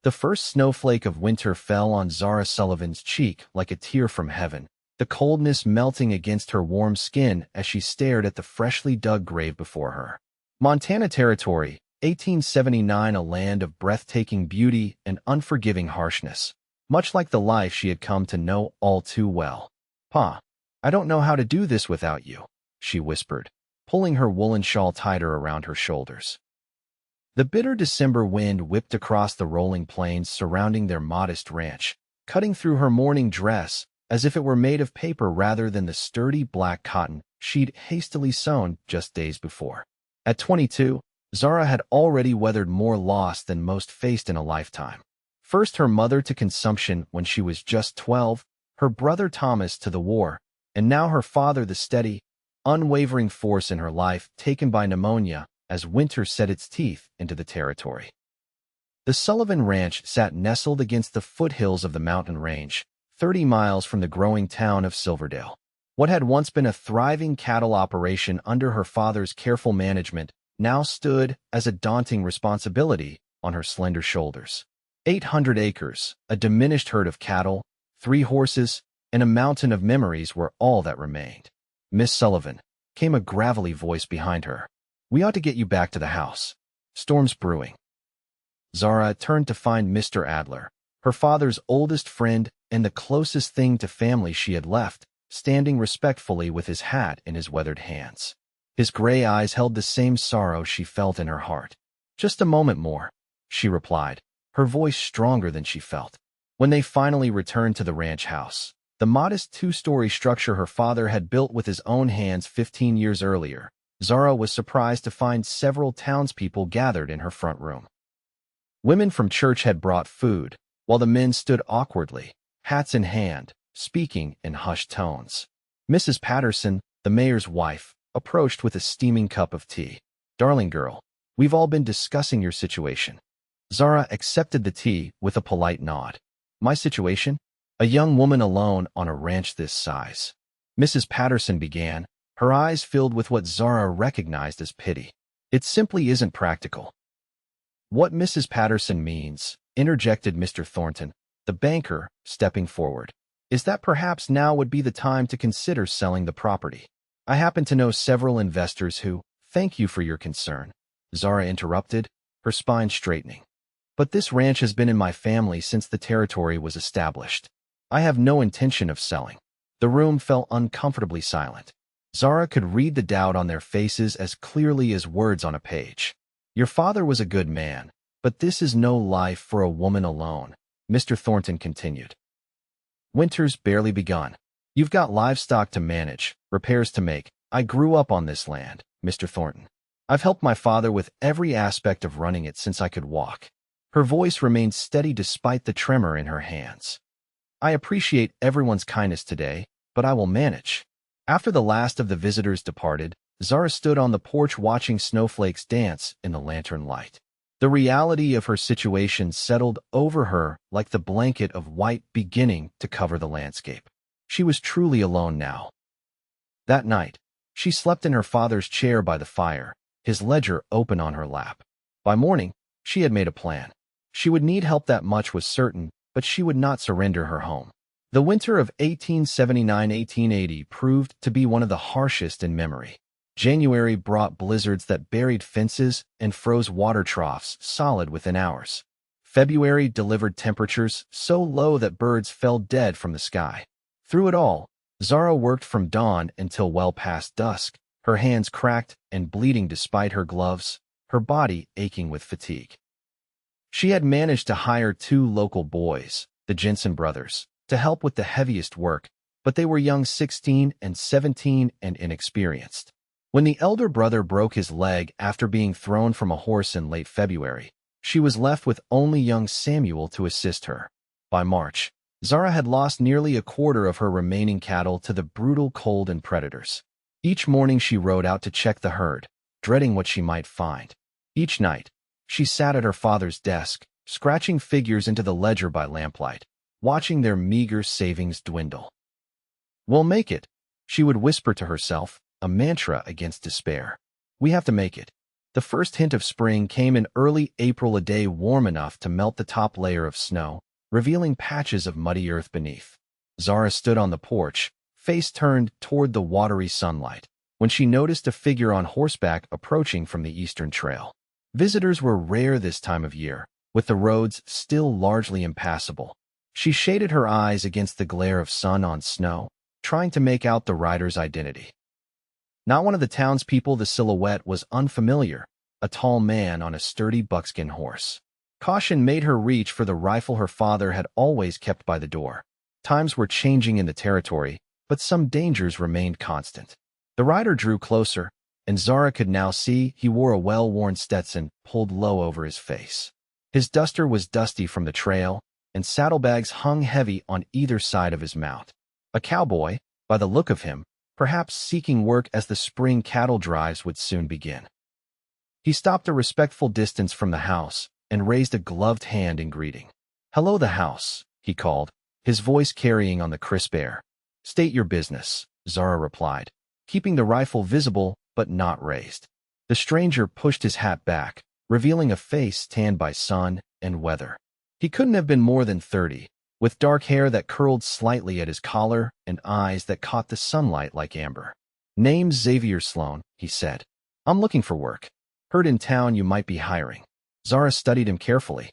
The first snowflake of winter fell on Zara Sullivan's cheek like a tear from heaven, the coldness melting against her warm skin as she stared at the freshly dug grave before her. Montana Territory, 1879, a land of breathtaking beauty and unforgiving harshness, much like the life she had come to know all too well. "Pa, I don't know how to do this without you," she whispered, pulling her woolen shawl tighter around her shoulders. The bitter December wind whipped across the rolling plains surrounding their modest ranch, cutting through her mourning dress as if it were made of paper rather than the sturdy black cotton she'd hastily sewn just days before. At 22, Zara had already weathered more loss than most faced in a lifetime. First her mother to consumption when she was just 12, her brother Thomas to the war, and now her father, the steady, unwavering force in her life, taken by pneumonia as winter set its teeth into the territory. The Sullivan Ranch sat nestled against the foothills of the mountain range, 30 miles from the growing town of Silverdale. What had once been a thriving cattle operation under her father's careful management now stood as a daunting responsibility on her slender shoulders. 800 acres, a diminished herd of cattle, 3 horses, and a mountain of memories were all that remained. "Miss Sullivan," came a gravelly voice behind her. "We ought to get you back to the house. Storm's brewing." Zara turned to find Mr. Adler, her father's oldest friend and the closest thing to family she had left, standing respectfully with his hat in his weathered hands. His gray eyes held the same sorrow she felt in her heart. "Just a moment more," she replied, her voice stronger than she felt. When they finally returned to the ranch house, the modest 2-story structure her father had built with his own hands 15 years earlier, Zara was surprised to find several townspeople gathered in her front room. Women from church had brought food, while the men stood awkwardly, hats in hand, speaking in hushed tones. Mrs. Patterson, the mayor's wife, approached with a steaming cup of tea. "Darling girl, we've all been discussing your situation." Zara accepted the tea with a polite nod. "My situation? A young woman alone on a ranch this size." Mrs. Patterson began, her eyes filled with what Zara recognized as pity. "It simply isn't practical." "What Mrs. Patterson means," interjected Mr. Thornton, the banker, stepping forward, "is that perhaps now would be the time to consider selling the property. I happen to know several investors who—" "Thank you for your concern," Zara interrupted, her spine straightening. "But this ranch has been in my family since the territory was established. I have no intention of selling." The room fell uncomfortably silent. Zara could read the doubt on their faces as clearly as words on a page. "Your father was a good man, but this is no life for a woman alone," Mr. Thornton continued. "Winter's barely begun. You've got livestock to manage, repairs to make. I grew up on this land, Mr. Thornton. I've helped my father with every aspect of running it since I could walk." Her voice remained steady despite the tremor in her hands. "I appreciate everyone's kindness today, but I will manage." After the last of the visitors departed, Zara stood on the porch watching snowflakes dance in the lantern light. The reality of her situation settled over her like the blanket of white beginning to cover the landscape. She was truly alone now. That night, she slept in her father's chair by the fire, his ledger open on her lap. By morning, she had made a plan. She would need help, that much was certain, but she would not surrender her home. The winter of 1879-1880 proved to be one of the harshest in memory. January brought blizzards that buried fences and froze water troughs solid within hours. February delivered temperatures so low that birds fell dead from the sky. Through it all, Zara worked from dawn until well past dusk, her hands cracked and bleeding despite her gloves, her body aching with fatigue. She had managed to hire 2 local boys, the Jensen brothers, to help with the heaviest work, but they were young, 16 and 17, and inexperienced. When the elder brother broke his leg after being thrown from a horse in late February, she was left with only young Samuel to assist her. By March, Zara had lost nearly a quarter of her remaining cattle to the brutal cold and predators. Each morning she rode out to check the herd, dreading what she might find. Each night, she sat at her father's desk, scratching figures into the ledger by lamplight, watching their meager savings dwindle. "We'll make it," she would whisper to herself, a mantra against despair. "We have to make it. The first hint of spring came in early April, a day warm enough to melt the top layer of snow, revealing patches of muddy earth beneath. Zara stood on the porch, face turned toward the watery sunlight, when she noticed a figure on horseback approaching from the eastern trail. Visitors were rare this time of year, with the roads still largely impassable. She shaded her eyes against the glare of sun on snow, trying to make out the rider's identity. Not one of the townspeople, the silhouette was unfamiliar, a tall man on a sturdy buckskin horse. Caution made her reach for the rifle her father had always kept by the door. Times were changing in the territory, but some dangers remained constant. The rider drew closer, and Zara could now see he wore a well-worn Stetson pulled low over his face. His duster was dusty from the trail, and saddlebags hung heavy on either side of his mount. A cowboy, by the look of him, perhaps seeking work as the spring cattle drives would soon begin. He stopped a respectful distance from the house and raised a gloved hand in greeting. "Hello, the house," he called, his voice carrying on the crisp air. "State your business," Zara replied, keeping the rifle visible but not raised. The stranger pushed his hat back, revealing a face tanned by sun and weather. He couldn't have been more than 30, with dark hair that curled slightly at his collar and eyes that caught the sunlight like amber. "Name's Xavier Sloan," he said. "I'm looking for work. Heard in town you might be hiring." Zara studied him carefully.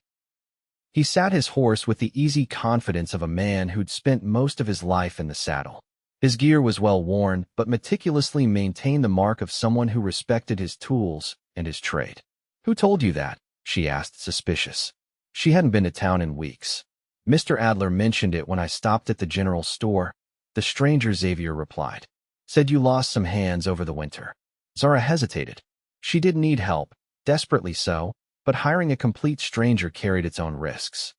He sat his horse with the easy confidence of a man who'd spent most of his life in the saddle. His gear was well worn, but meticulously maintained the mark of someone who respected his tools and his trade. "Who told you that?" she asked, suspicious. She hadn't been to town in weeks. "Mr. Adler mentioned it when I stopped at the general store," the stranger Xavier replied. "Said you lost some hands over the winter." Zara hesitated. She did need help, desperately so, but hiring a complete stranger carried its own risks.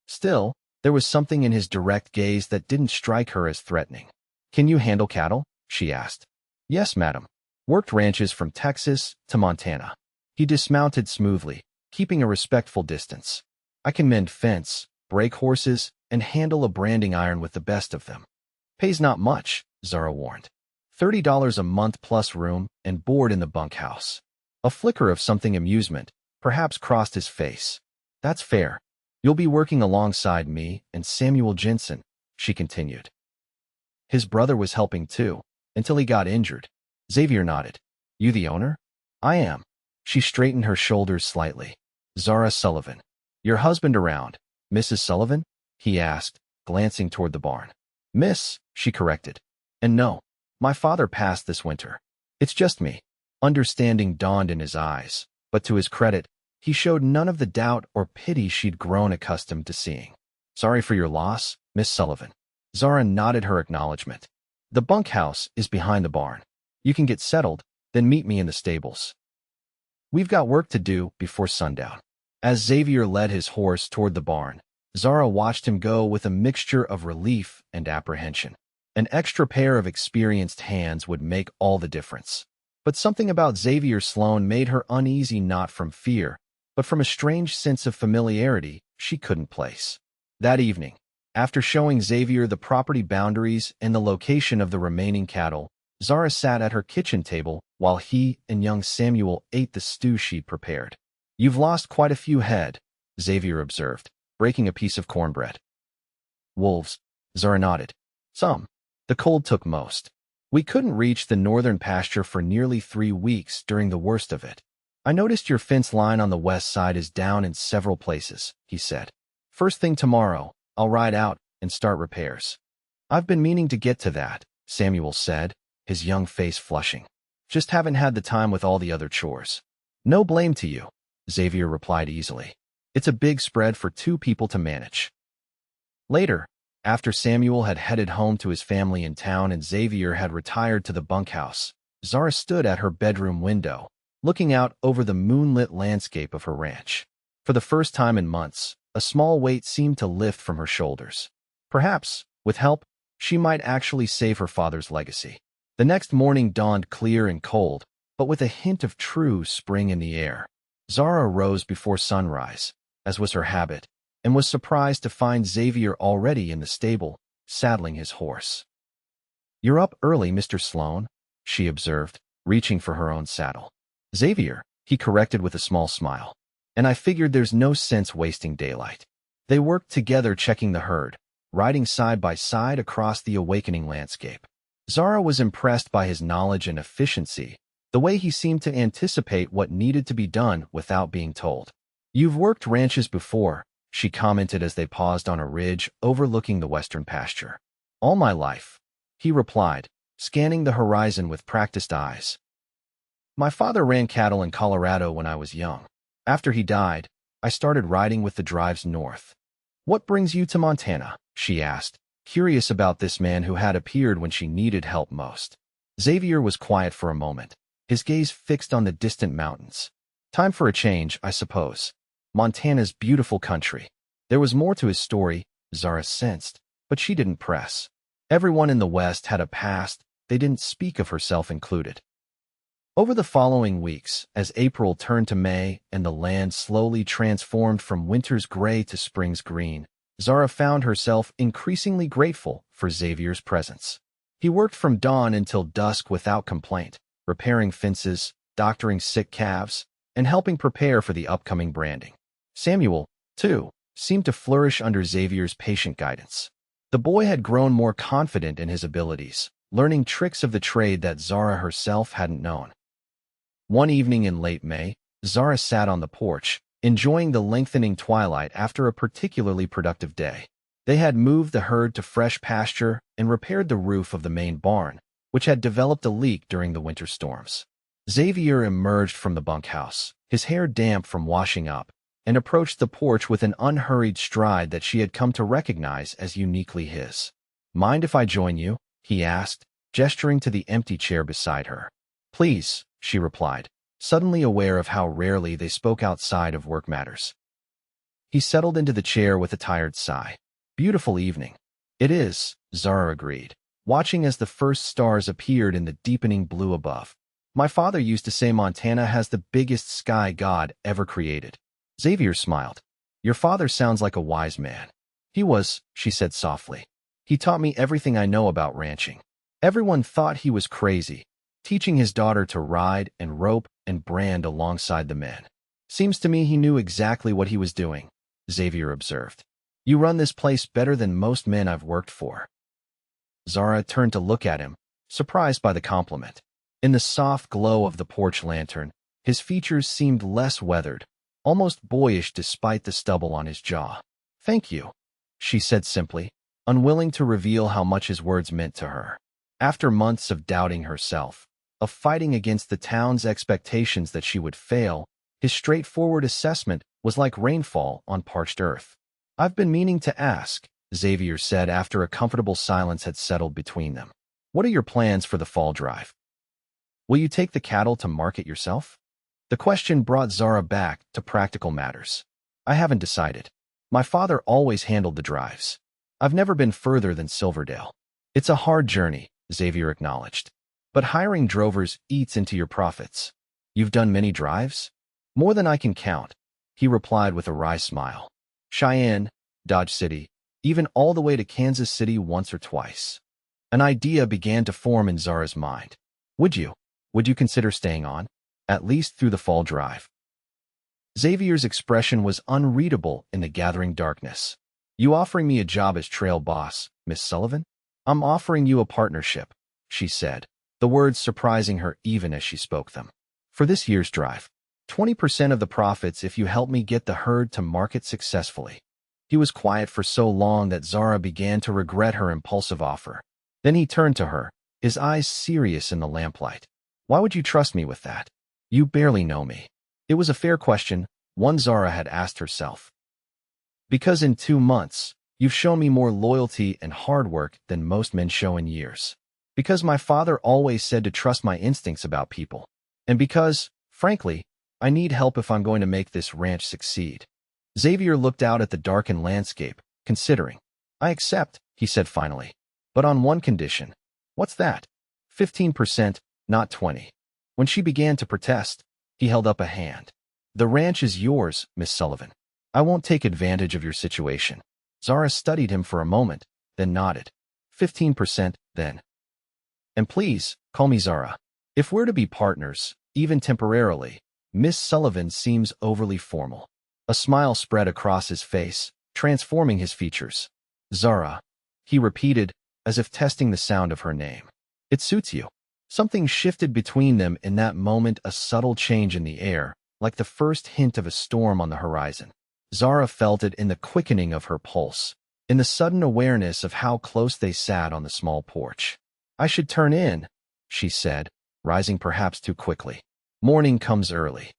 Still, there was something in his direct gaze that didn't strike her as threatening. "Can you handle cattle?" she asked. "Yes, madam. Worked ranches from Texas to Montana." He dismounted smoothly, keeping a respectful distance. "I can mend fence, break horses, and handle a branding iron with the best of them." "Pays not much," Zara warned. $30 a month plus room and board in the bunkhouse." A flicker of something amusement perhaps crossed his face. "That's fair. You'll be working alongside me and Samuel Jensen," she continued. "His brother was helping too, until he got injured." Xavier nodded. "You the owner?" "I am." She straightened her shoulders slightly. "Zara Sullivan. Your husband around, Mrs. Sullivan?" he asked, glancing toward the barn. "Miss," she corrected. "And no, my father passed this winter. It's just me." Understanding dawned in his eyes, but to his credit, he showed none of the doubt or pity she'd grown accustomed to seeing. "Sorry for your loss, Miss Sullivan." Zara nodded her acknowledgement. "The bunkhouse is behind the barn. You can get settled, then meet me in the stables. We've got work to do before sundown." As Xavier led his horse toward the barn, Zara watched him go with a mixture of relief and apprehension. An extra pair of experienced hands would make all the difference. But something about Xavier Sloan made her uneasy, not from fear, but from a strange sense of familiarity she couldn't place. That evening, after showing Xavier the property boundaries and the location of the remaining cattle, Zara sat at her kitchen table while he and young Samuel ate the stew she'd prepared. "You've lost quite a few head," Xavier observed, breaking a piece of cornbread. "Wolves," Zara nodded. "Some. The cold took most. We couldn't reach the northern pasture for nearly 3 weeks during the worst of it. I noticed your fence line on the west side is down in several places," he said. "First thing tomorrow, I'll ride out and start repairs." "I've been meaning to get to that," Samuel said, his young face flushing. "Just haven't had the time with all the other chores." "No blame to you," Xavier replied easily. "It's a big spread for 2 people to manage." Later, after Samuel had headed home to his family in town and Xavier had retired to the bunkhouse, Zara stood at her bedroom window, looking out over the moonlit landscape of her ranch. For the first time in months, a small weight seemed to lift from her shoulders. Perhaps, with help, she might actually save her father's legacy. The next morning dawned clear and cold, but with a hint of true spring in the air. Zara rose before sunrise, as was her habit, and was surprised to find Xavier already in the stable, saddling his horse. "You're up early, Mr. Sloan," she observed, reaching for her own saddle. Xavier, he corrected with a small smile. And I figured there's no sense wasting daylight. They worked together checking the herd, riding side by side across the awakening landscape. Zara was impressed by his knowledge and efficiency, the way he seemed to anticipate what needed to be done without being told. You've worked ranches before, she commented as they paused on a ridge overlooking the western pasture. All my life, he replied, scanning the horizon with practiced eyes. My father ran cattle in Colorado when I was young. After he died, I started riding with the drives north. What brings you to Montana? She asked, curious about this man who had appeared when she needed help most. Xavier was quiet for a moment, his gaze fixed on the distant mountains. Time for a change, I suppose. Montana's beautiful country. There was more to his story, Zara sensed, but she didn't press. Everyone in the West had a past, they didn't speak of herself included. Over the following weeks, as April turned to May and the land slowly transformed from winter's gray to spring's green, Zara found herself increasingly grateful for Xavier's presence. He worked from dawn until dusk without complaint, repairing fences, doctoring sick calves, and helping prepare for the upcoming branding. Samuel, too, seemed to flourish under Xavier's patient guidance. The boy had grown more confident in his abilities, learning tricks of the trade that Zara herself hadn't known. One evening in late May, Zara sat on the porch, enjoying the lengthening twilight after a particularly productive day. They had moved the herd to fresh pasture and repaired the roof of the main barn, which had developed a leak during the winter storms. Xavier emerged from the bunkhouse, his hair damp from washing up, and approached the porch with an unhurried stride that she had come to recognize as uniquely his. Mind if I join you? He asked, gesturing to the empty chair beside her. Please, she replied, suddenly aware of how rarely they spoke outside of work matters. He settled into the chair with a tired sigh. Beautiful evening. It is, Zara agreed, watching as the first stars appeared in the deepening blue above. My father used to say Montana has the biggest sky God ever created. Xavier smiled. Your father sounds like a wise man. He was, she said softly. He taught me everything I know about ranching. Everyone thought he was crazy, teaching his daughter to ride and rope and brand alongside the men. Seems to me he knew exactly what he was doing, Xavier observed. You run this place better than most men I've worked for. Zara turned to look at him, surprised by the compliment. In the soft glow of the porch lantern, his features seemed less weathered, almost boyish despite the stubble on his jaw. Thank you, she said simply, unwilling to reveal how much his words meant to her. After months of doubting herself, of fighting against the town's expectations that she would fail, his straightforward assessment was like rainfall on parched earth. I've been meaning to ask, Xavier said after a comfortable silence had settled between them. What are your plans for the fall drive? Will you take the cattle to market yourself? The question brought Zara back to practical matters. I haven't decided. My father always handled the drives. I've never been further than Silverdale. It's a hard journey, Xavier acknowledged. But hiring drovers eats into your profits. You've done many drives? More than I can count, he replied with a wry smile. Cheyenne, Dodge City, even all the way to Kansas City once or twice. An idea began to form in Zara's mind. Would you consider staying on? At least through the fall drive. Xavier's expression was unreadable in the gathering darkness. You offering me a job as trail boss, Miss Sullivan? I'm offering you a partnership, she said, the words surprising her even as she spoke them. For this year's drive, 20% of the profits if you help me get the herd to market successfully. He was quiet for so long that Zara began to regret her impulsive offer. Then he turned to her, his eyes serious in the lamplight. Why would you trust me with that? You barely know me. It was a fair question, one Zara had asked herself. Because in 2 months, you've shown me more loyalty and hard work than most men show in years. Because my father always said to trust my instincts about people. And because, frankly, I need help if I'm going to make this ranch succeed. Xavier looked out at the darkened landscape, considering. I accept, he said finally. But on one condition. What's that? 15%, not 20. When she began to protest, he held up a hand. The ranch is yours, Miss Sullivan. I won't take advantage of your situation. Zara studied him for a moment, then nodded. 15%, then. And please, call me Zara. If we're to be partners, even temporarily. Miss Sullivan seems overly formal. A smile spread across his face, transforming his features. Zara, he repeated, as if testing the sound of her name. It suits you. Something shifted between them in that moment, a subtle change in the air, like the first hint of a storm on the horizon. Zara felt it in the quickening of her pulse, in the sudden awareness of how close they sat on the small porch. I should turn in, she said, rising perhaps too quickly. Morning comes early.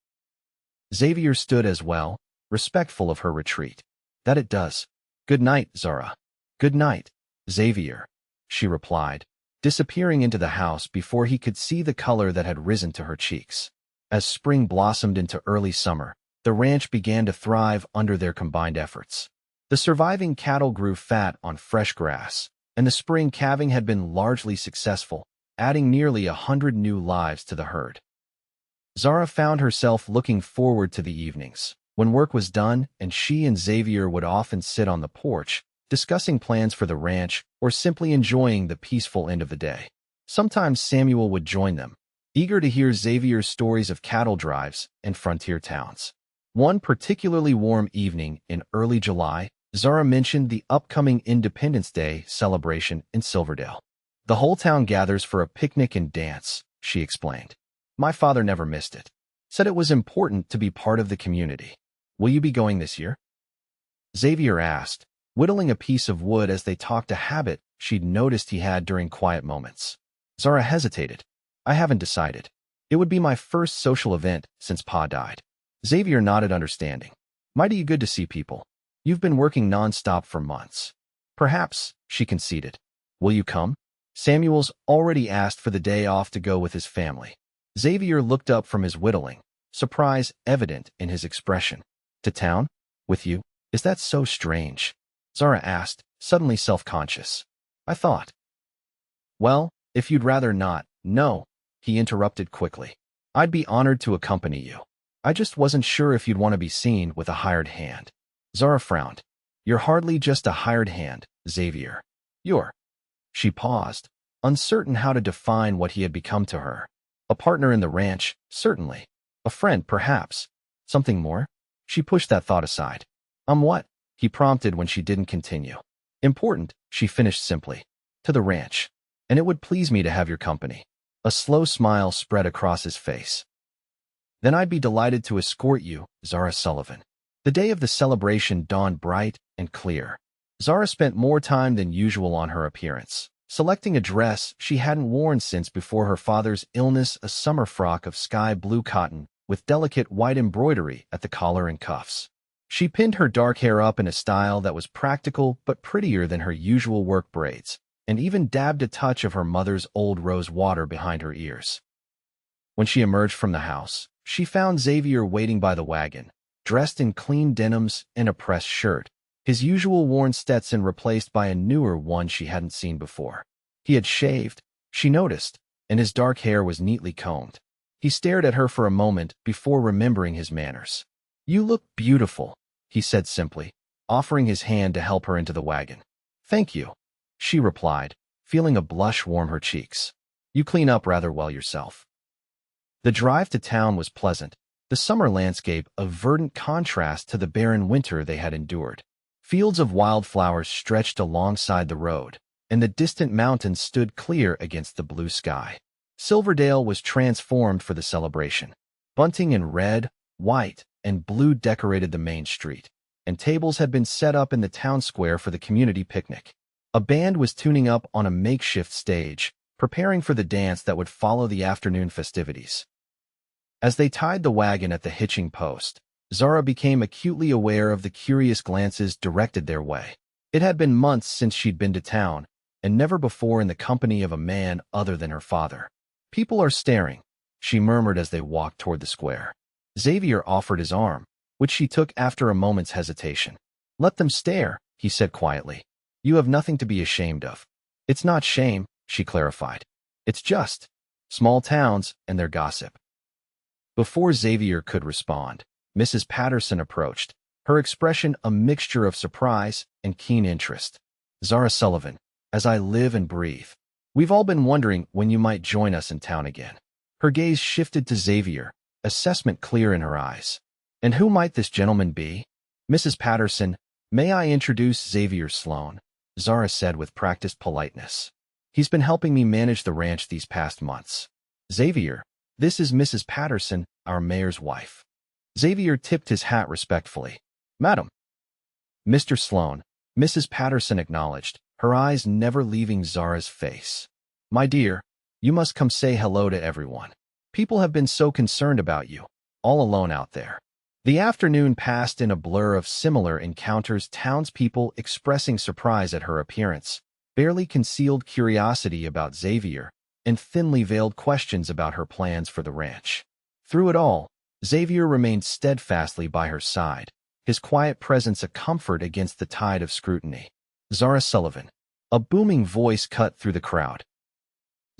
Xavier stood as well, respectful of her retreat. That it does. Good night, Zara. Good night, Xavier, she replied, disappearing into the house before he could see the color that had risen to her cheeks. As spring blossomed into early summer, the ranch began to thrive under their combined efforts. The surviving cattle grew fat on fresh grass, and the spring calving had been largely successful, adding nearly 100 new lives to the herd. Zara found herself looking forward to the evenings, when work was done and she and Xavier would often sit on the porch, discussing plans for the ranch or simply enjoying the peaceful end of the day. Sometimes Samuel would join them, eager to hear Xavier's stories of cattle drives and frontier towns. One particularly warm evening in early July, Zara mentioned the upcoming Independence Day celebration in Silverdale. The whole town gathers for a picnic and dance, she explained. My father never missed it. Said it was important to be part of the community. Will you be going this year? Xavier asked, whittling a piece of wood as they talked, a habit she'd noticed he had during quiet moments. Zara hesitated. I haven't decided. It would be my first social event since Pa died. Xavier nodded, understanding. Mighty good to see people. You've been working non-stop for months. Perhaps, she conceded. Will you come? Samuel's already asked for the day off to go with his family. Xavier looked up from his whittling, surprise evident in his expression. To town? With you? Is that so strange? Zara asked, suddenly self-conscious. I thought. Well, if you'd rather not, no, he interrupted quickly. I'd be honored to accompany you. I just wasn't sure if you'd want to be seen with a hired hand. Zara frowned. You're hardly just a hired hand, Xavier. You're. She paused, uncertain how to define what he had become to her. A partner in the ranch, certainly. A friend, perhaps. Something more? She pushed that thought aside. What? He prompted when she didn't continue. Important, she finished simply. To the ranch. And it would please me to have your company. A slow smile spread across his face. Then I'd be delighted to escort you, Zara Sullivan. The day of the celebration dawned bright and clear. Zara spent more time than usual on her appearance, selecting a dress she hadn't worn since before her father's illness, a summer frock of sky blue cotton with delicate white embroidery at the collar and cuffs. She pinned her dark hair up in a style that was practical but prettier than her usual work braids, and even dabbed a touch of her mother's old rose water behind her ears. When she emerged from the house, she found Xavier waiting by the wagon, dressed in clean denims and a pressed shirt, his usual worn Stetson replaced by a newer one she hadn't seen before. He had shaved, she noticed, and his dark hair was neatly combed. He stared at her for a moment before remembering his manners. You look beautiful, he said simply, offering his hand to help her into the wagon. Thank you, she replied, feeling a blush warm her cheeks. You clean up rather well yourself. The drive to town was pleasant, the summer landscape a verdant contrast to the barren winter they had endured. Fields of wildflowers stretched alongside the road, and the distant mountains stood clear against the blue sky. Silverdale was transformed for the celebration. Bunting in red, white, and blue decorated the main street, and tables had been set up in the town square for the community picnic. A band was tuning up on a makeshift stage, preparing for the dance that would follow the afternoon festivities. As they tied the wagon at the hitching post, Zara became acutely aware of the curious glances directed their way. It had been months since she'd been to town, and never before in the company of a man other than her father. People are staring, she murmured as they walked toward the square. Xavier offered his arm, which she took after a moment's hesitation. Let them stare, he said quietly. You have nothing to be ashamed of. It's not shame, she clarified. It's just small towns and their gossip. Before Xavier could respond, Mrs. Patterson approached, her expression a mixture of surprise and keen interest. Zara Sullivan, as I live and breathe. We've all been wondering when you might join us in town again. Her gaze shifted to Xavier, assessment clear in her eyes. "And who might this gentleman be?" "Mrs. Patterson, may I introduce Xavier Sloan?" Zara said with practiced politeness. "He's been helping me manage the ranch these past months." "Xavier, this is Mrs. Patterson, our mayor's wife." Xavier tipped his hat respectfully. "Madam." "Mr. Sloan," Mrs. Patterson acknowledged, her eyes never leaving Zara's face. "My dear, you must come say hello to everyone. People have been so concerned about you, all alone out there." The afternoon passed in a blur of similar encounters, townspeople expressing surprise at her appearance, barely concealed curiosity about Xavier, and thinly veiled questions about her plans for the ranch. Through it all, Xavier remained steadfastly by her side, his quiet presence a comfort against the tide of scrutiny. "Zara Sullivan." A booming voice cut through the crowd.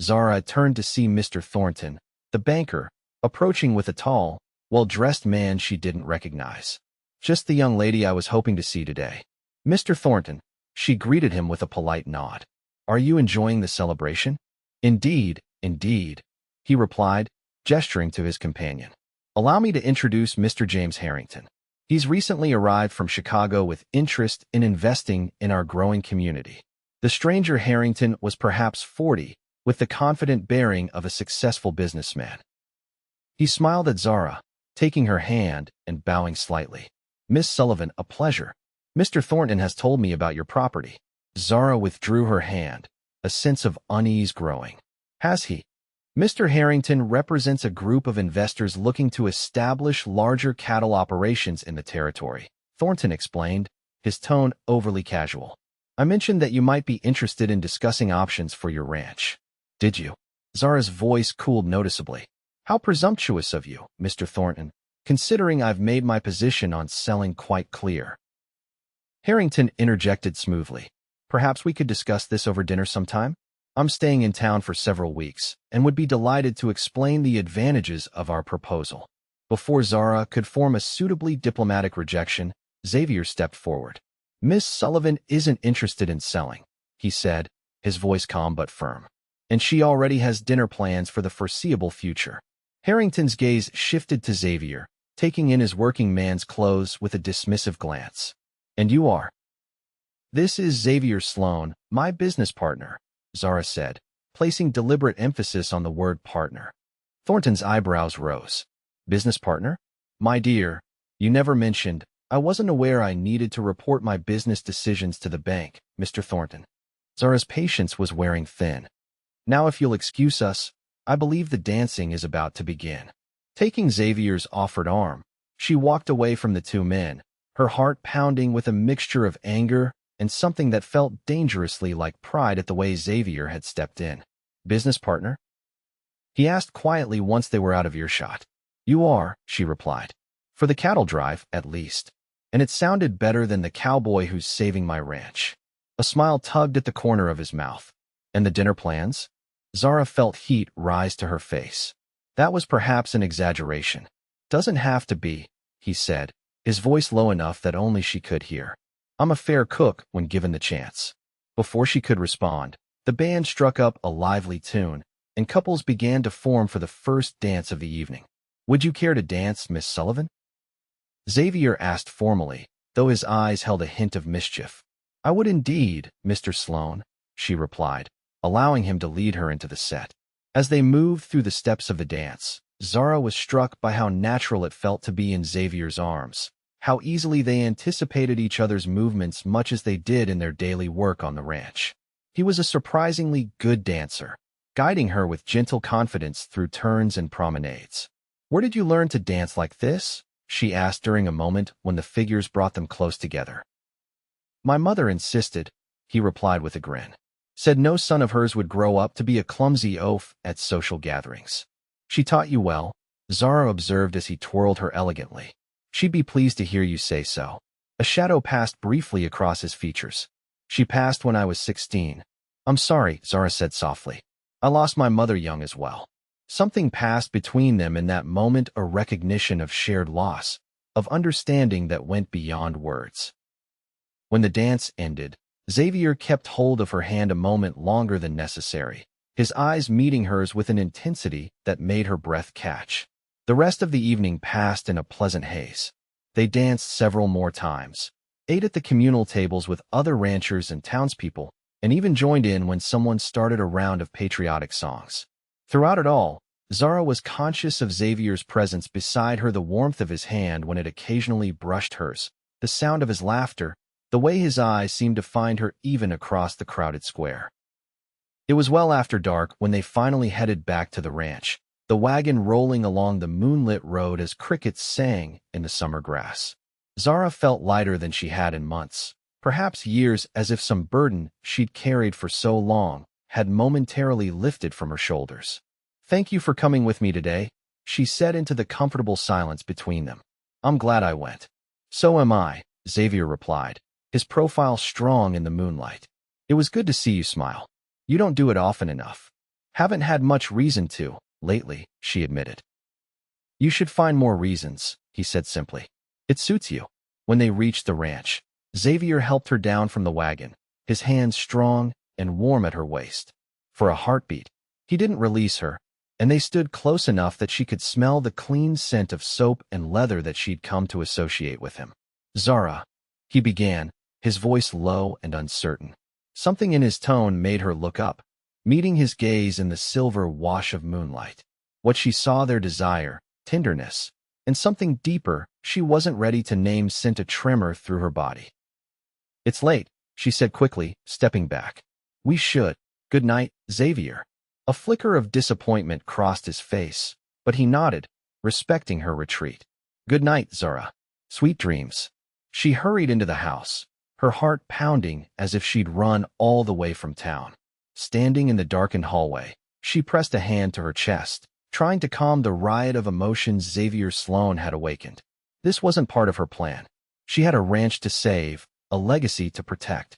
Zara turned to see Mr. Thornton, the banker, approaching with a tall, well-dressed man she didn't recognize. "Just the young lady I was hoping to see today." "Mr. Thornton," she greeted him with a polite nod. "Are you enjoying the celebration?" "Indeed, indeed," he replied, gesturing to his companion. "Allow me to introduce Mr. James Harrington. He's recently arrived from Chicago with interest in investing in our growing community." The stranger Harrington was perhaps 40, with the confident bearing of a successful businessman. He smiled at Zara, taking her hand and bowing slightly. "Miss Sullivan, a pleasure. Mr. Thornton has told me about your property." Zara withdrew her hand, a sense of unease growing. "Has he?" "Mr. Harrington represents a group of investors looking to establish larger cattle operations in the territory," Thornton explained, his tone overly casual. "I mentioned that you might be interested in discussing options for your ranch." "Did you?" Zara's voice cooled noticeably. "How presumptuous of you, Mr. Thornton, considering I've made my position on selling quite clear." Harrington interjected smoothly. "Perhaps we could discuss this over dinner sometime? I'm staying in town for several weeks and would be delighted to explain the advantages of our proposal." Before Zara could form a suitably diplomatic rejection, Xavier stepped forward. "Miss Sullivan isn't interested in selling," he said, his voice calm but firm. "And she already has dinner plans for the foreseeable future." Harrington's gaze shifted to Xavier, taking in his working man's clothes with a dismissive glance. "And you are?" "This is Xavier Sloan, my business partner," Zara said, placing deliberate emphasis on the word partner. Thornton's eyebrows rose. "Business partner? My dear, you never mentioned. I wasn't aware I needed to report my business decisions to the bank, Mr. Thornton." Zara's patience was wearing thin. "Now if you'll excuse us, I believe the dancing is about to begin." Taking Xavier's offered arm, she walked away from the two men, her heart pounding with a mixture of anger and something that felt dangerously like pride at the way Xavier had stepped in. "Business partner?" he asked quietly once they were out of earshot. "You are," she replied. "For the cattle drive, at least. And it sounded better than the cowboy who's saving my ranch." A smile tugged at the corner of his mouth. "And the dinner plans?" Zara felt heat rise to her face. "That was perhaps an exaggeration." "Doesn't have to be," he said, his voice low enough that only she could hear. "I'm a fair cook when given the chance." Before she could respond, the band struck up a lively tune, and couples began to form for the first dance of the evening. "Would you care to dance, Miss Sullivan?" Xavier asked formally, though his eyes held a hint of mischief. "I would indeed, Mr. Sloan," she replied, allowing him to lead her into the set. As they moved through the steps of the dance, Zara was struck by how natural it felt to be in Xavier's arms, how easily they anticipated each other's movements much as they did in their daily work on the ranch. He was a surprisingly good dancer, guiding her with gentle confidence through turns and promenades. "Where did you learn to dance like this?" she asked during a moment when the figures brought them close together. "My mother insisted," he replied with a grin. "Said no son of hers would grow up to be a clumsy oaf at social gatherings." "She taught you well," Zara observed as he twirled her elegantly. "She'd be pleased to hear you say so." A shadow passed briefly across his features. "She passed when I was 16. "I'm sorry," Zara said softly. "I lost my mother young as well." Something passed between them in that moment, a recognition of shared loss, of understanding that went beyond words. When the dance ended, Xavier kept hold of her hand a moment longer than necessary, his eyes meeting hers with an intensity that made her breath catch. The rest of the evening passed in a pleasant haze. They danced several more times, ate at the communal tables with other ranchers and townspeople, and even joined in when someone started a round of patriotic songs. Throughout it all, Zara was conscious of Xavier's presence beside her, the warmth of his hand when it occasionally brushed hers, the sound of his laughter, the way his eyes seemed to find her even across the crowded square. It was well after dark when they finally headed back to the ranch, the wagon rolling along the moonlit road as crickets sang in the summer grass. Zara felt lighter than she had in months, perhaps years, as if some burden she'd carried for so long had momentarily lifted from her shoulders. "Thank you for coming with me today," she said into the comfortable silence between them. "I'm glad I went." "So am I," Xavier replied, his profile strong in the moonlight. "It was good to see you smile. You don't do it often enough." "Haven't had much reason to, lately," she admitted. "You should find more reasons," he said simply. "It suits you." When they reached the ranch, Xavier helped her down from the wagon, his hands strong and warm at her waist. For a heartbeat, he didn't release her, and they stood close enough that she could smell the clean scent of soap and leather that she'd come to associate with him. "Zara," he began, his voice low and uncertain. Something in his tone made her look up, meeting his gaze in the silver wash of moonlight. What she saw there, desire, tenderness, and something deeper she wasn't ready to name, sent a tremor through her body. "It's late," she said quickly, stepping back. "We should. Good night, Xavier." A flicker of disappointment crossed his face, but he nodded, respecting her retreat. "Good night, Zara. Sweet dreams." She hurried into the house, her heart pounding as if she'd run all the way from town. Standing in the darkened hallway, she pressed a hand to her chest, trying to calm the riot of emotions Xavier Sloan had awakened. This wasn't part of her plan. She had a ranch to save, a legacy to protect.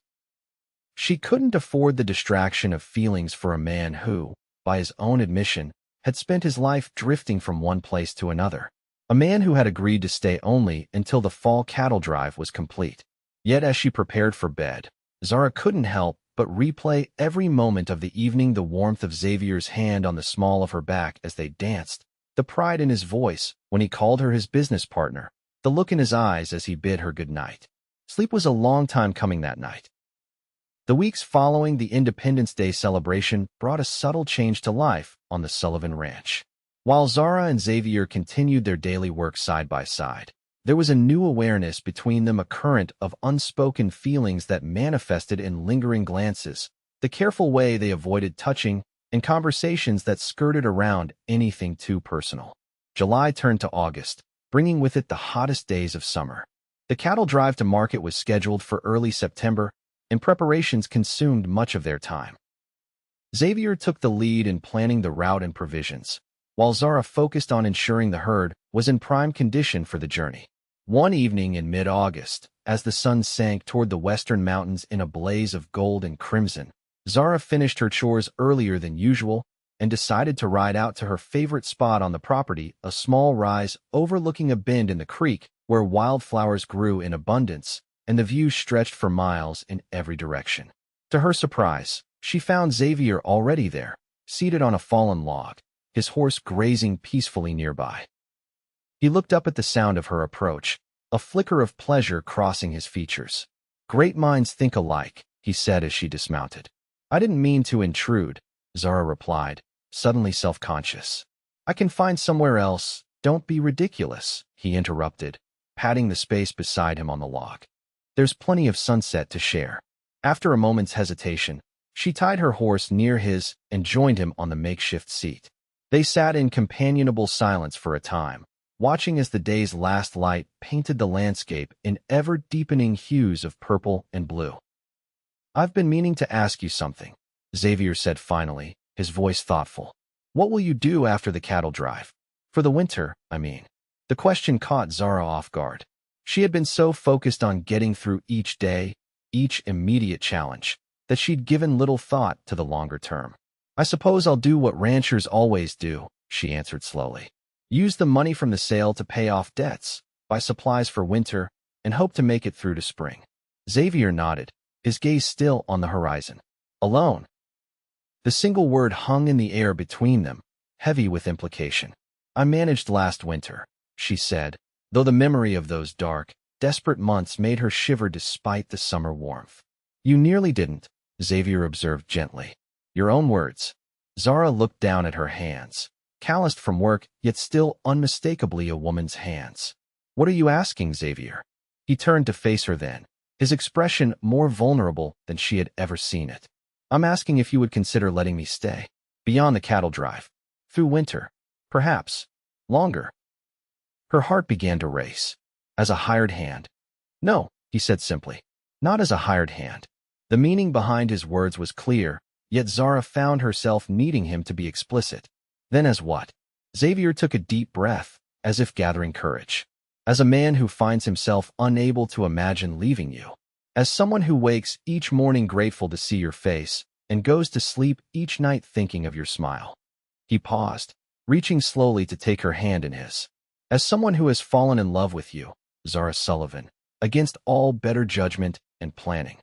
She couldn't afford the distraction of feelings for a man who, by his own admission, had spent his life drifting from one place to another. A man who had agreed to stay only until the fall cattle drive was complete. Yet as she prepared for bed, Zara couldn't help but replay every moment of the evening, the warmth of Xavier's hand on the small of her back as they danced, the pride in his voice when he called her his business partner, the look in his eyes as he bid her good night. Sleep was a long time coming that night. The weeks following the Independence Day celebration brought a subtle change to life on the Sullivan Ranch. While Zara and Xavier continued their daily work side by side, there was a new awareness between them, a current of unspoken feelings that manifested in lingering glances, the careful way they avoided touching, and conversations that skirted around anything too personal. July turned to August, bringing with it the hottest days of summer. The cattle drive to market was scheduled for early September, and preparations consumed much of their time. Xavier took the lead in planning the route and provisions, while Zara focused on ensuring the herd was in prime condition for the journey. One evening in mid-August, as the sun sank toward the western mountains in a blaze of gold and crimson, Zara finished her chores earlier than usual and decided to ride out to her favorite spot on the property, a small rise overlooking a bend in the creek where wildflowers grew in abundance and the view stretched for miles in every direction. To her surprise, she found Xavier already there, seated on a fallen log, his horse grazing peacefully nearby. He looked up at the sound of her approach, a flicker of pleasure crossing his features. "Great minds think alike," he said as she dismounted. "I didn't mean to intrude," Zara replied, suddenly self-conscious. "I can find somewhere else." "Don't be ridiculous," he interrupted, patting the space beside him on the log. "There's plenty of sunset to share." After a moment's hesitation, she tied her horse near his and joined him on the makeshift seat. They sat in companionable silence for a time, watching as the day's last light painted the landscape in ever-deepening hues of purple and blue. "I've been meaning to ask you something," Xavier said finally, his voice thoughtful. "What will you do after the cattle drive? For the winter, I mean." The question caught Zara off guard. She had been so focused on getting through each day, each immediate challenge, that she'd given little thought to the longer term. "I suppose I'll do what ranchers always do," she answered slowly. "Use the money from the sale to pay off debts, buy supplies for winter, and hope to make it through to spring." Xavier nodded, his gaze still on the horizon. "Alone?" The single word hung in the air between them, heavy with implication. "I managed last winter," she said, though the memory of those dark, desperate months made her shiver despite the summer warmth. "You nearly didn't," Xavier observed gently. "Your own words." Zara looked down at her hands, calloused from work, yet still unmistakably a woman's hands. "What are you asking, Xavier?" He turned to face her then, his expression more vulnerable than she had ever seen it. "I'm asking if you would consider letting me stay, beyond the cattle drive, through winter, perhaps longer." Her heart began to race. "As a hired hand?" "No," he said simply. "Not as a hired hand." The meaning behind his words was clear, yet Zara found herself needing him to be explicit. "Then as what?" Xavier took a deep breath, as if gathering courage. "As a man who finds himself unable to imagine leaving you. As someone who wakes each morning grateful to see your face, and goes to sleep each night thinking of your smile." He paused, reaching slowly to take her hand in his. "As someone who has fallen in love with you, Zara Sullivan, against all better judgment and planning."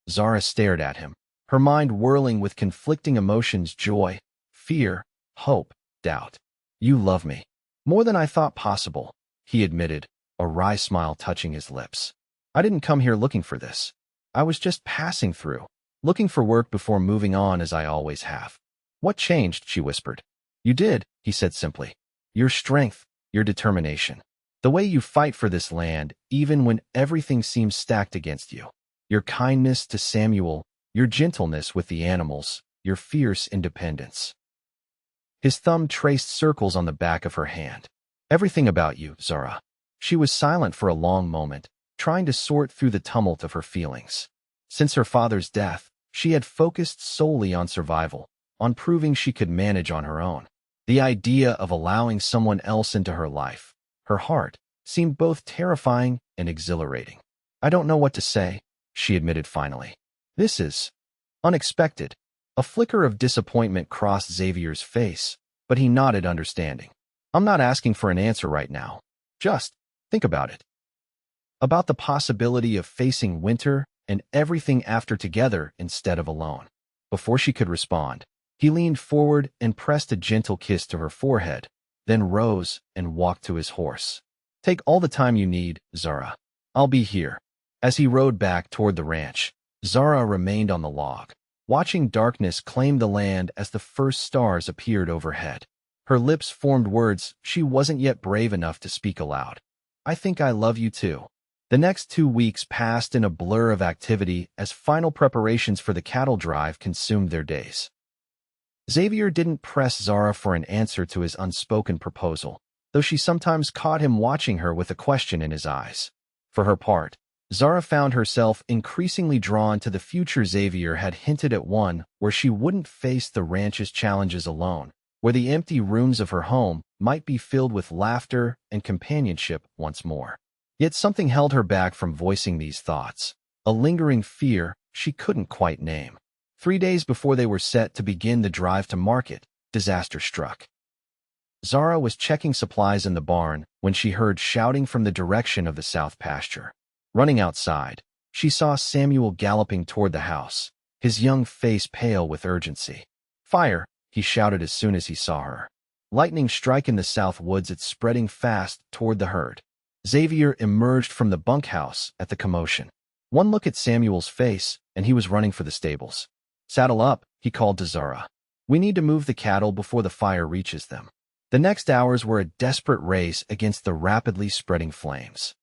Zara stared at him, her mind whirling with conflicting emotions: joy, fear, hope, doubt. "You love me. More than I thought possible," he admitted, a wry smile touching his lips. "I didn't come here looking for this. I was just passing through, looking for work before moving on as I always have." "What changed?" she whispered. "You did," he said simply. "Your strength, your determination. The way you fight for this land, even when everything seems stacked against you. Your kindness to Samuel, your gentleness with the animals, your fierce independence." His thumb traced circles on the back of her hand. "Everything about you, Zara." She was silent for a long moment, trying to sort through the tumult of her feelings. Since her father's death, she had focused solely on survival, on proving she could manage on her own. The idea of allowing someone else into her life, her heart, seemed both terrifying and exhilarating. "I don't know what to say," she admitted finally. "This is unexpected." A flicker of disappointment crossed Xavier's face, but he nodded understanding. "I'm not asking for an answer right now. Just think about it. About the possibility of facing winter and everything after together instead of alone." Before she could respond, he leaned forward and pressed a gentle kiss to her forehead, then rose and walked to his horse. "Take all the time you need, Zara. I'll be here." As he rode back toward the ranch, Zara remained on the log, watching darkness claim the land as the first stars appeared overhead. Her lips formed words she wasn't yet brave enough to speak aloud. "I think I love you too." The next 2 weeks passed in a blur of activity as final preparations for the cattle drive consumed their days. Xavier didn't press Zara for an answer to his unspoken proposal, though she sometimes caught him watching her with a question in his eyes. For her part, Zara found herself increasingly drawn to the future Xavier had hinted at, one where she wouldn't face the ranch's challenges alone, where the empty rooms of her home might be filled with laughter and companionship once more. Yet something held her back from voicing these thoughts, a lingering fear she couldn't quite name. 3 days before they were set to begin the drive to market, disaster struck. Zara was checking supplies in the barn when she heard shouting from the direction of the south pasture. Running outside, she saw Samuel galloping toward the house, his young face pale with urgency. "Fire!" he shouted as soon as he saw her. Lightning strike in the south woods, it's spreading fast toward the herd. Xavier emerged from the bunkhouse at the commotion. One look at Samuel's face, and he was running for the stables. "Saddle up," he called to Zara. "We need to move the cattle before the fire reaches them." The next hours were a desperate race against the rapidly spreading flames.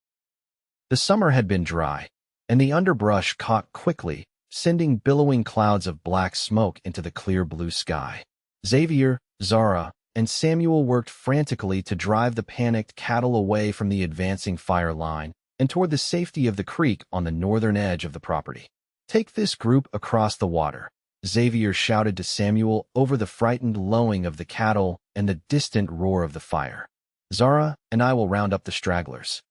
The summer had been dry, and the underbrush caught quickly, sending billowing clouds of black smoke into the clear blue sky. Xavier, Zara, and Samuel worked frantically to drive the panicked cattle away from the advancing fire line and toward the safety of the creek on the northern edge of the property. "Take this group across the water," Xavier shouted to Samuel over the frightened lowing of the cattle and the distant roar of the fire. "Zara and I will round up the stragglers."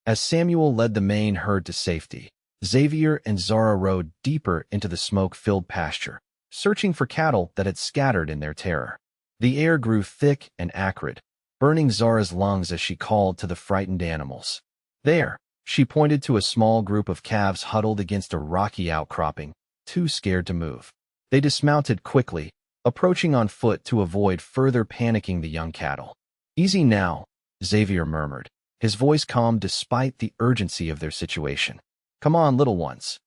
As Samuel led the main herd to safety, Xavier and Zara rode deeper into the smoke-filled pasture, searching for cattle that had scattered in their terror. The air grew thick and acrid, burning Zara's lungs as she called to the frightened animals. "There," she pointed to a small group of calves huddled against a rocky outcropping, too scared to move. They dismounted quickly, approaching on foot to avoid further panicking the young cattle. "Easy now," Xavier murmured, his voice calm despite the urgency of their situation. "Come on, little ones."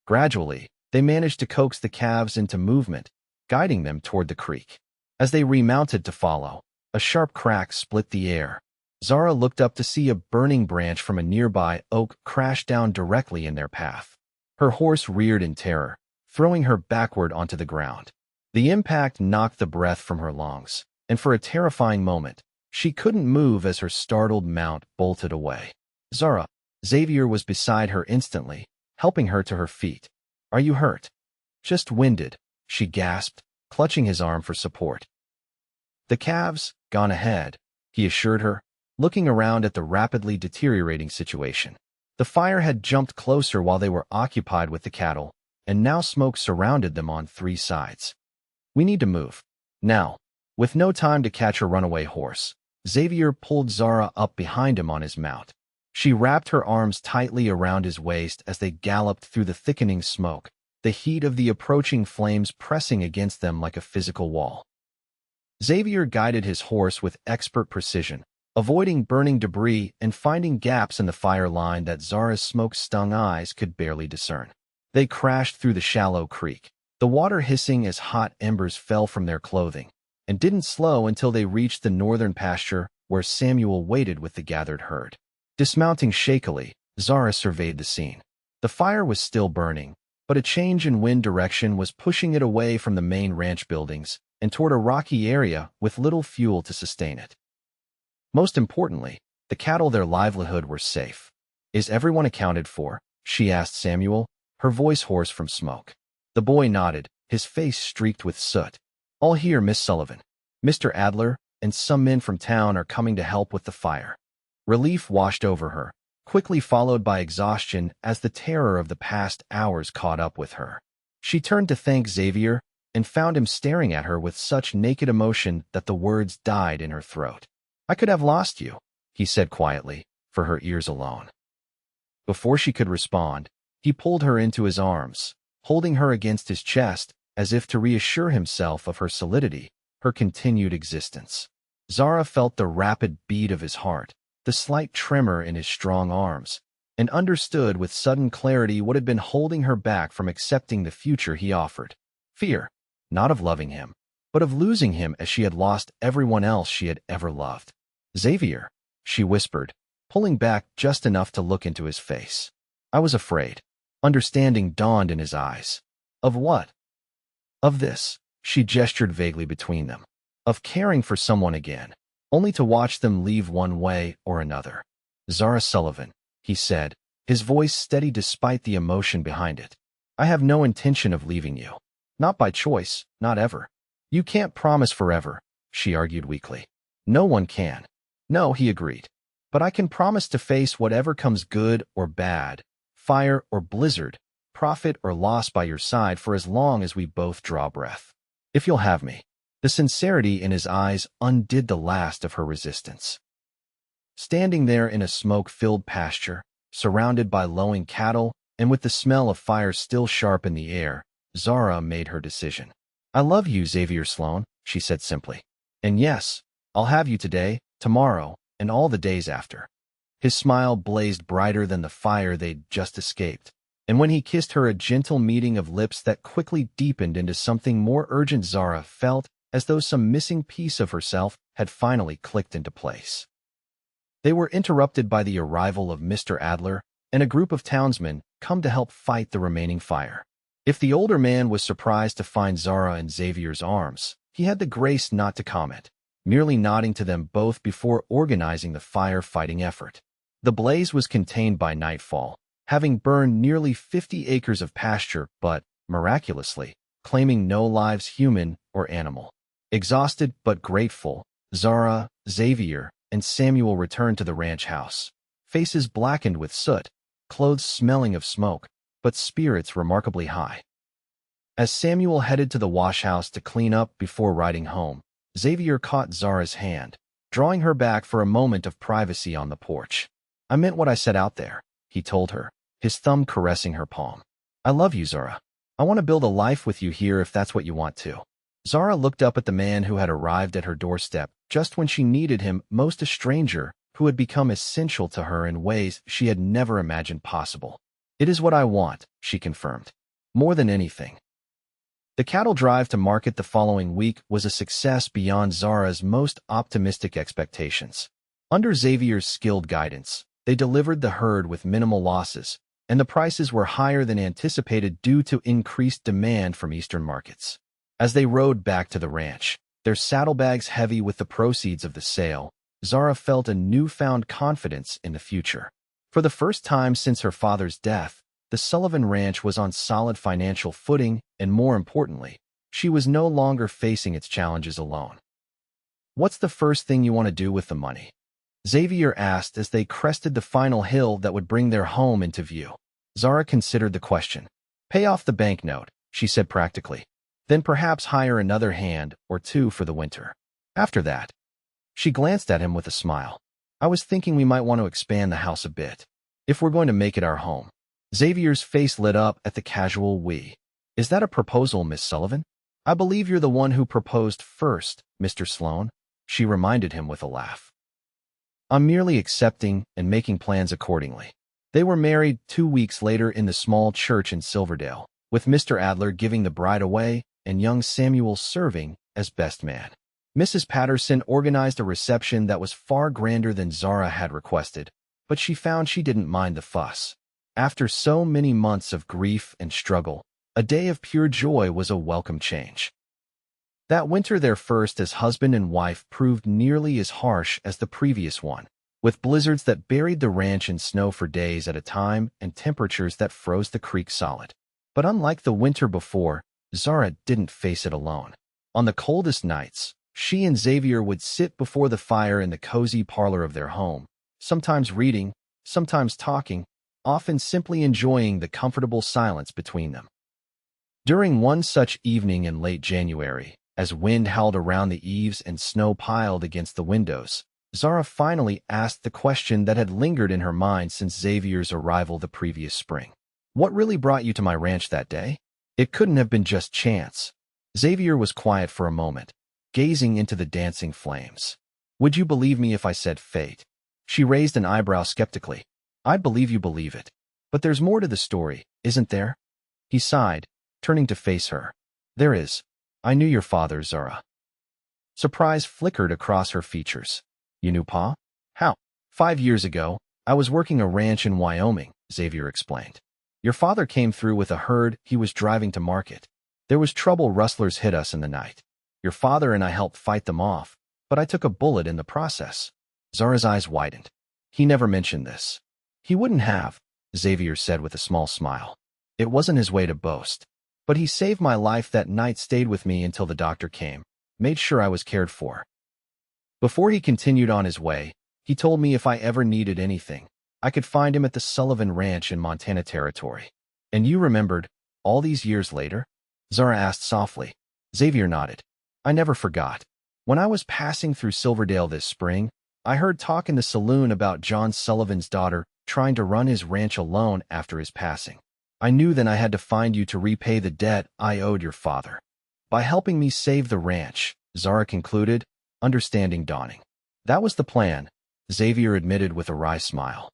Gradually, they managed to coax the calves into movement, guiding them toward the creek. As they remounted to follow, a sharp crack split the air. Zara looked up to see a burning branch from a nearby oak crash down directly in their path. Her horse reared in terror, throwing her backward onto the ground. The impact knocked the breath from her lungs, and for a terrifying moment, she couldn't move as her startled mount bolted away. "Zara!" Xavier was beside her instantly, helping her to her feet. "Are you hurt?" "Just winded," she gasped, clutching his arm for support. "The calves, gone ahead," he assured her, looking around at the rapidly deteriorating situation. The fire had jumped closer while they were occupied with the cattle, and now smoke surrounded them on 3 sides. "We need to move. Now." With no time to catch a runaway horse, Xavier pulled Zara up behind him on his mount. She wrapped her arms tightly around his waist as they galloped through the thickening smoke, the heat of the approaching flames pressing against them like a physical wall. Xavier guided his horse with expert precision, avoiding burning debris and finding gaps in the fire line that Zara's smoke-stung eyes could barely discern. They crashed through the shallow creek, the water hissing as hot embers fell from their clothing, and didn't slow until they reached the northern pasture where Samuel waited with the gathered herd. Dismounting shakily, Zara surveyed the scene. The fire was still burning, but a change in wind direction was pushing it away from the main ranch buildings and toward a rocky area with little fuel to sustain it. Most importantly, the cattle, their livelihood, were safe. "Is everyone accounted for?" she asked Samuel, her voice hoarse from smoke. The boy nodded, his face streaked with soot. "All here, Miss Sullivan. Mr. Adler and some men from town are coming to help with the fire." Relief washed over her, quickly followed by exhaustion as the terror of the past hours caught up with her. She turned to thank Xavier and found him staring at her with such naked emotion that the words died in her throat. "I could have lost you," he said quietly, for her ears alone. Before she could respond, he pulled her into his arms, holding her against his chest as if to reassure himself of her solidity, her continued existence. Zara felt the rapid beat of his heart, the slight tremor in his strong arms, and understood with sudden clarity what had been holding her back from accepting the future he offered. Fear, not of loving him, but of losing him as she had lost everyone else she had ever loved. "Xavier," she whispered, pulling back just enough to look into his face. "I was afraid." Understanding dawned in his eyes. "Of what?" "Of this," she gestured vaguely between them. "Of caring for someone again, only to watch them leave one way or another." "Zara Sullivan," he said, his voice steady despite the emotion behind it. "I have no intention of leaving you. Not by choice, not ever." "You can't promise forever," she argued weakly. "No one can." "No," he agreed. "But I can promise to face whatever comes, good or bad, fire or blizzard, profit or loss, by your side for as long as we both draw breath. If you'll have me." The sincerity in his eyes undid the last of her resistance. Standing there in a smoke-filled pasture, surrounded by lowing cattle, and with the smell of fire still sharp in the air, Zara made her decision. "I love you, Xavier Sloan," she said simply. "And yes, I'll have you today, tomorrow, and all the days after." His smile blazed brighter than the fire they'd just escaped, and when he kissed her, a gentle meeting of lips that quickly deepened into something more urgent, Zara felt as though some missing piece of herself had finally clicked into place. They were interrupted by the arrival of Mr. Adler and a group of townsmen come to help fight the remaining fire. If the older man was surprised to find Zara in Xavier's arms, he had the grace not to comment, merely nodding to them both before organizing the fire-fighting effort. The blaze was contained by nightfall, having burned nearly 50 acres of pasture, but, miraculously, claiming no lives, human or animal. Exhausted but grateful, Zara, Xavier, and Samuel returned to the ranch house, faces blackened with soot, clothes smelling of smoke, but spirits remarkably high. As Samuel headed to the wash-house to clean up before riding home, Xavier caught Zara's hand, drawing her back for a moment of privacy on the porch. "I meant what I said out there," he told her, his thumb caressing her palm. "I love you, Zara." I want to build a life with you here if that's what you want to. Zara looked up at the man who had arrived at her doorstep just when she needed him most, a stranger who had become essential to her in ways she had never imagined possible. It is what I want, she confirmed. More than anything. The cattle drive to market the following week was a success beyond Zara's most optimistic expectations. Under Xavier's skilled guidance, they delivered the herd with minimal losses, and the prices were higher than anticipated due to increased demand from eastern markets. As they rode back to the ranch, their saddlebags heavy with the proceeds of the sale, Zara felt a newfound confidence in the future. For the first time since her father's death, the Sullivan Ranch was on solid financial footing, and more importantly, she was no longer facing its challenges alone. "What's the first thing you want to do with the money?" Xavier asked as they crested the final hill that would bring their home into view. Zara considered the question. "Pay off the banknote," she said practically. "Then perhaps hire another hand or two for the winter. After that." She glanced at him with a smile. "I was thinking we might want to expand the house a bit, if we're going to make it our home." Xavier's face lit up at the casual "we." "Is that a proposal, Miss Sullivan?" "I believe you're the one who proposed first, Mr. Sloan," she reminded him with a laugh. "I'm merely accepting and making plans accordingly." They were married 2 weeks later in the small church in Silverdale, with Mr. Adler giving the bride away and young Samuel serving as best man. Mrs. Patterson organized a reception that was far grander than Zara had requested, but she found she didn't mind the fuss. After so many months of grief and struggle, a day of pure joy was a welcome change. That winter, their first as husband and wife, proved nearly as harsh as the previous one, with blizzards that buried the ranch in snow for days at a time and temperatures that froze the creek solid. But unlike the winter before, Zara didn't face it alone. On the coldest nights, she and Xavier would sit before the fire in the cozy parlor of their home, sometimes reading, sometimes talking, often simply enjoying the comfortable silence between them. During one such evening in late January, as wind howled around the eaves and snow piled against the windows, Zara finally asked the question that had lingered in her mind since Xavier's arrival the previous spring. "What really brought you to my ranch that day?" "It couldn't have been just chance." Xavier was quiet for a moment, gazing into the dancing flames. "Would you believe me if I said fate?" She raised an eyebrow skeptically. "I'd believe you believe it. But there's more to the story, isn't there?" He sighed, turning to face her. "There is. I knew your father, Zara." Surprise flickered across her features. "You knew Pa? How?" "5 years ago, I was working a ranch in Wyoming," Xavier explained. "Your father came through with a herd he was driving to market. There was trouble. Rustlers hit us in the night. Your father and I helped fight them off, but I took a bullet in the process." Zara's eyes widened. "He never mentioned this." "He wouldn't have," Xavier said with a small smile. "It wasn't his way to boast. But he saved my life that night, stayed with me until the doctor came, made sure I was cared for. Before he continued on his way, he told me if I ever needed anything, I could find him at the Sullivan Ranch in Montana Territory." "And you remembered, all these years later?" Zara asked softly. Xavier nodded. "I never forgot. When I was passing through Silverdale this spring, I heard talk in the saloon about John Sullivan's daughter trying to run his ranch alone after his passing. I knew then I had to find you to repay the debt I owed your father. By helping me save the ranch," Zara concluded, understanding dawning. "That was the plan," Xavier admitted with a wry smile.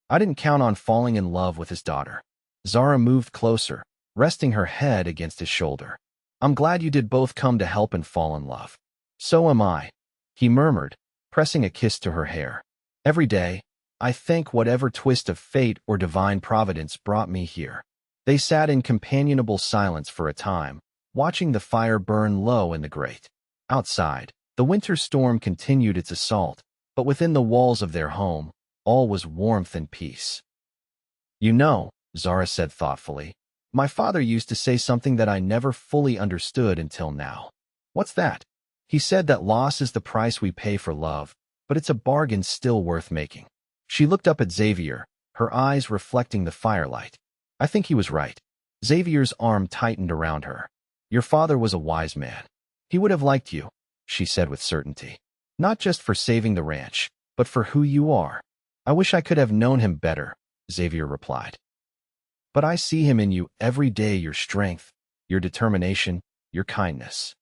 "I didn't count on falling in love with his daughter." Zara moved closer, resting her head against his shoulder. "I'm glad you did both come to help and fall in love." "So am I," he murmured, pressing a kiss to her hair. "Every day, I thank whatever twist of fate or divine providence brought me here." They sat in companionable silence for a time, watching the fire burn low in the grate. Outside, the winter storm continued its assault, but within the walls of their home, all was warmth and peace. "You know," Zara said thoughtfully, "my father used to say something that I never fully understood until now." "What's that?" "He said that loss is the price we pay for love, but it's a bargain still worth making." She looked up at Xavier, her eyes reflecting the firelight. "I think he was right." Xavier's arm tightened around her. "Your father was a wise man. He would have liked you," she said with certainty. "Not just for saving the ranch, but for who you are." "I wish I could have known him better," Xavier replied. but I see him in you every day, your strength, your determination, your kindness."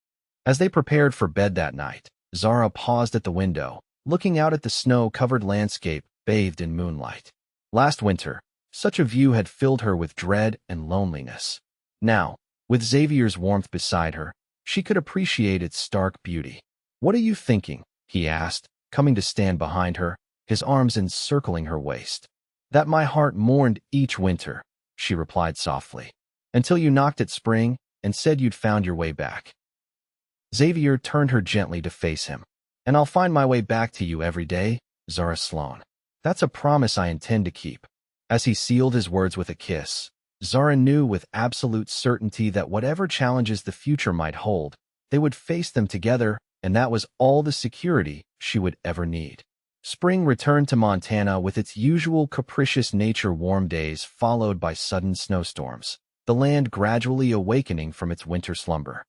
As they prepared for bed that night, Zara paused at the window, looking out at the snow-covered landscape bathed in moonlight. Last winter, such a view had filled her with dread and loneliness. Now, with Xavier's warmth beside her, she could appreciate its stark beauty. "What are you thinking?" he asked, coming to stand behind her, his arms encircling her waist. "That my heart mourned each winter," she replied softly, "until you knocked at spring and said you'd found your way back." Xavier turned her gently to face him. "And I'll find my way back to you every day, Zara Sloan. That's a promise I intend to keep." As he sealed his words with a kiss, Zara knew with absolute certainty that whatever challenges the future might hold, they would face them together, and that was all the security she would ever need. Spring returned to Montana with its usual capricious nature, warm days followed by sudden snowstorms, the land gradually awakening from its winter slumber.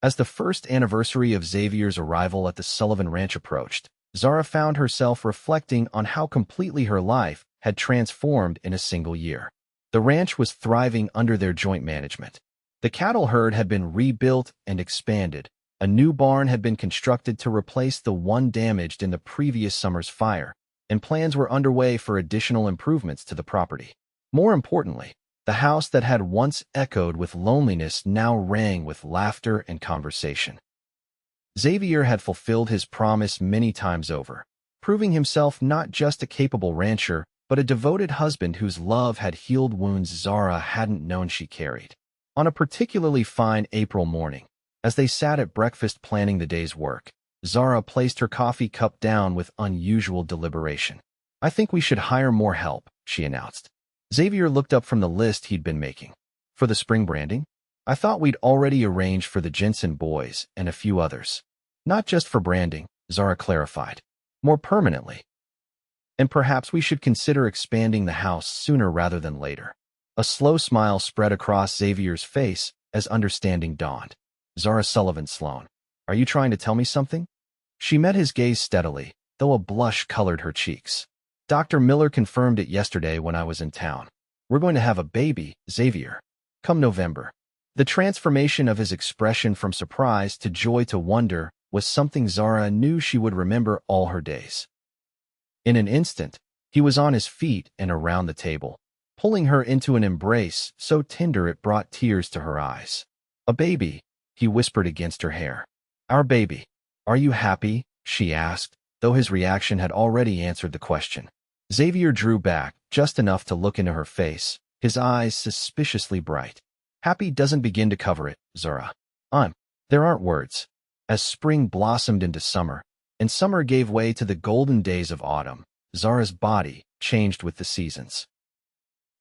As the first anniversary of Xavier's arrival at the Sullivan Ranch approached, Zara found herself reflecting on how completely her life had transformed in a single year. The ranch was thriving under their joint management. The cattle herd had been rebuilt and expanded. A new barn had been constructed to replace the one damaged in the previous summer's fire, and plans were underway for additional improvements to the property. More importantly, the house that had once echoed with loneliness now rang with laughter and conversation. Xavier had fulfilled his promise many times over, proving himself not just a capable rancher, but a devoted husband whose love had healed wounds Zara hadn't known she carried. On a particularly fine April morning, as they sat at breakfast planning the day's work, Zara placed her coffee cup down with unusual deliberation. "I think we should hire more help," she announced. Xavier looked up from the list he'd been making. "For the spring branding? I thought we'd already arranged for the Jensen boys and a few others." "Not just for branding," Zara clarified. "More permanently. And perhaps we should consider expanding the house sooner rather than later." A slow smile spread across Xavier's face as understanding dawned. "Zara Sullivan Sloan, are you trying to tell me something?" She met his gaze steadily, though a blush colored her cheeks. "Dr. Miller confirmed it yesterday when I was in town. We're going to have a baby, Xavier, come November." The transformation of his expression from surprise to joy to wonder was something Zara knew she would remember all her days. In an instant, he was on his feet and around the table, pulling her into an embrace so tender it brought tears to her eyes. "A baby," he whispered against her hair. "Our baby. Are you happy?" she asked, though his reaction had already answered the question. Xavier drew back just enough to look into her face, his eyes suspiciously bright. "Happy doesn't begin to cover it, Zara. There aren't words." As spring blossomed into summer, and summer gave way to the golden days of autumn, Zara's body changed with the seasons.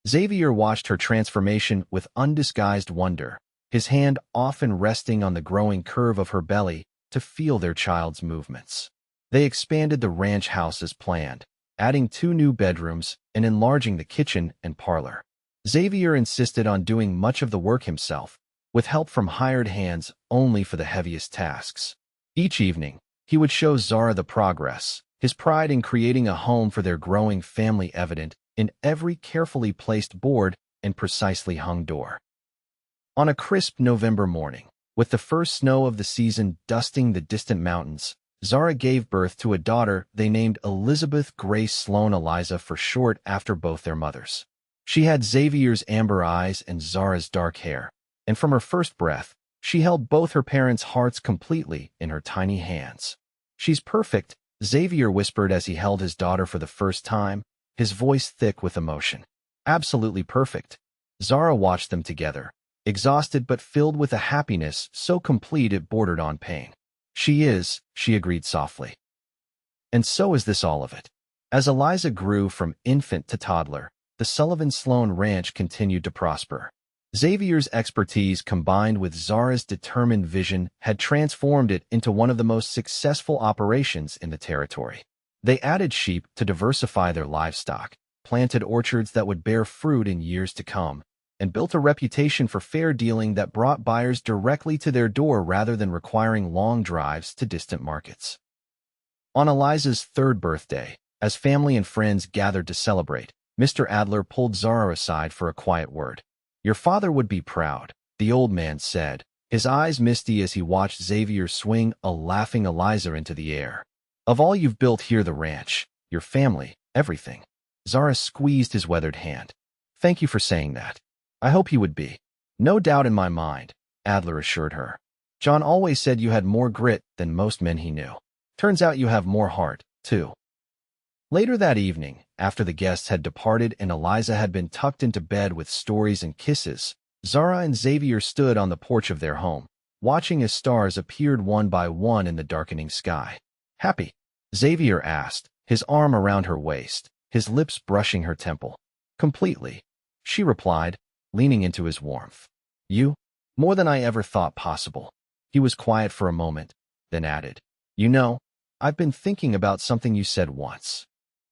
Xavier watched her transformation with undisguised wonder, his hand often resting on the growing curve of her belly to feel their child's movements. They expanded the ranch house as planned, adding 2 new bedrooms and enlarging the kitchen and parlor. Xavier insisted on doing much of the work himself, with help from hired hands only for the heaviest tasks. Each evening, he would show Zara the progress, his pride in creating a home for their growing family evident in every carefully placed board and precisely hung door. On a crisp November morning, with the first snow of the season dusting the distant mountains, Zara gave birth to a daughter they named Elizabeth Grace Sloan Eliza for short after both their mothers. She had Xavier's amber eyes and Zara's dark hair, and from her first breath, she held both her parents' hearts completely in her tiny hands. "She's perfect," Xavier whispered as he held his daughter for the first time, his voice thick with emotion. "Absolutely perfect." Zara watched them together, exhausted but filled with a happiness so complete it bordered on pain. "She is," she agreed softly. "And so is this all of it." As Eliza grew from infant to toddler, the Sullivan Sloan Ranch continued to prosper. Xavier's expertise combined with Zara's determined vision had transformed it into one of the most successful operations in the territory. They added sheep to diversify their livestock, planted orchards that would bear fruit in years to come, and built a reputation for fair dealing that brought buyers directly to their door rather than requiring long drives to distant markets. On Eliza's 3rd birthday, as family and friends gathered to celebrate, Mr. Adler pulled Zara aside for a quiet word. Your father would be proud, the old man said, his eyes misty as he watched Xavier swing a laughing Eliza into the air. Of all you've built here, the ranch, your family, everything. Zara squeezed his weathered hand. Thank you for saying that. I hope he would be. No doubt in my mind, Adler assured her. John always said you had more grit than most men he knew. Turns out you have more heart, too. Later that evening, after the guests had departed and Eliza had been tucked into bed with stories and kisses, Zara and Xavier stood on the porch of their home, watching as stars appeared one by one in the darkening sky. Happy? Xavier asked, his arm around her waist, his lips brushing her temple. Completely, she replied, leaning into his warmth. You? More than I ever thought possible. He was quiet for a moment, then added, You know, I've been thinking about something you said once.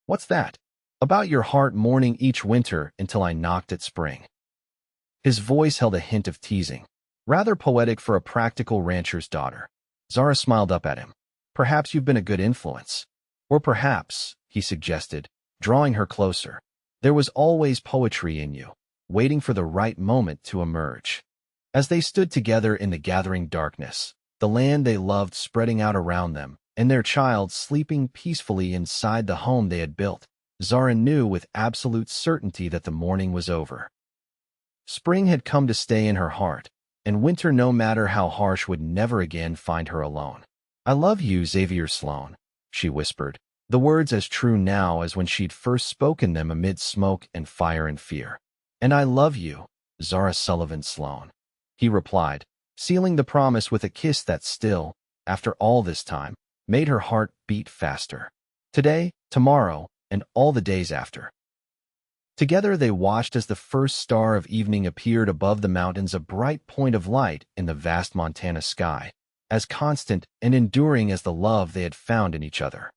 What's that? About your heart mourning each winter until I knocked at spring. His voice held a hint of teasing, rather poetic for a practical rancher's daughter. Zara smiled up at him. Perhaps you've been a good influence. Or perhaps, he suggested, drawing her closer, there was always poetry in you, waiting for the right moment to emerge. As they stood together in the gathering darkness, the land they loved spreading out around them, and their child sleeping peacefully inside the home they had built, Zara knew with absolute certainty that the morning was over. Spring had come to stay in her heart, and winter, no matter how harsh, would never again find her alone. I love you, Xavier Sloan, she whispered, the words as true now as when she'd first spoken them amid smoke and fire and fear. And I love you, Zara Sullivan Sloan, he replied, sealing the promise with a kiss that still, after all this time, made her heart beat faster. Today, tomorrow, and all the days after. Together they watched as the first star of evening appeared above the mountains, a bright point of light in the vast Montana sky, as constant and enduring as the love they had found in each other.